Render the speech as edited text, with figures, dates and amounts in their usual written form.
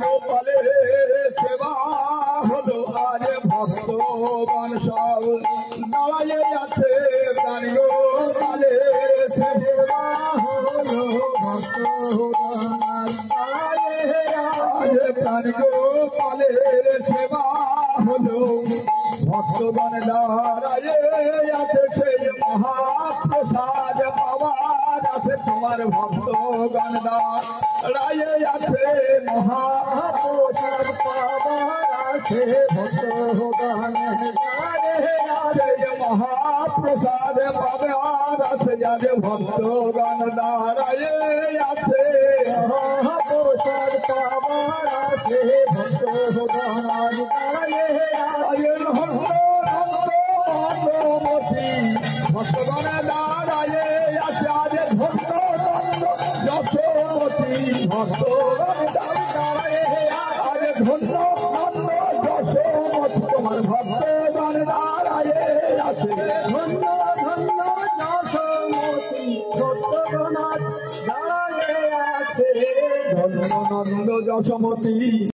গোপালের সেবা হলো আজ ভক্তগণ সব দাঁড়াইয়ে আছে প্রাণ গোপালের সেবা হলো ভক্তগণ আজ প্রাণ গোপালের সেবা হলো ভক্তগণ দাঁড়াইয়ে আছে সেই মহাপ্রসাদ পাওয়ার আছে তোমার ভক্তগণ দাঁড়াইয়ে আছে মহাপ্রসাদ পাওয়ার আছে ভক্তগণ মহাপ্রসাদ পাওয়ার আছে যাদের ভক্তগণ দাঁড়াইয়ে আছে মহাপ্রসাদ পাওয়ার আছে ভক্তগণ দাঁড়াইয়ে ভক্তগণ দাঁড়াইয়ে আছে আজ ভক্তগণ যশোমতী ভক্তগণ দাঁড়াইয়ে আজ ধন্য যশোমতী তোমার ভক্তগণ দাঁড়াইয়ে আছে ধন্য যশোমতী ভক্তগণ দাঁড়াইয়ে আছে ধন্য নন্দ যশোমতী।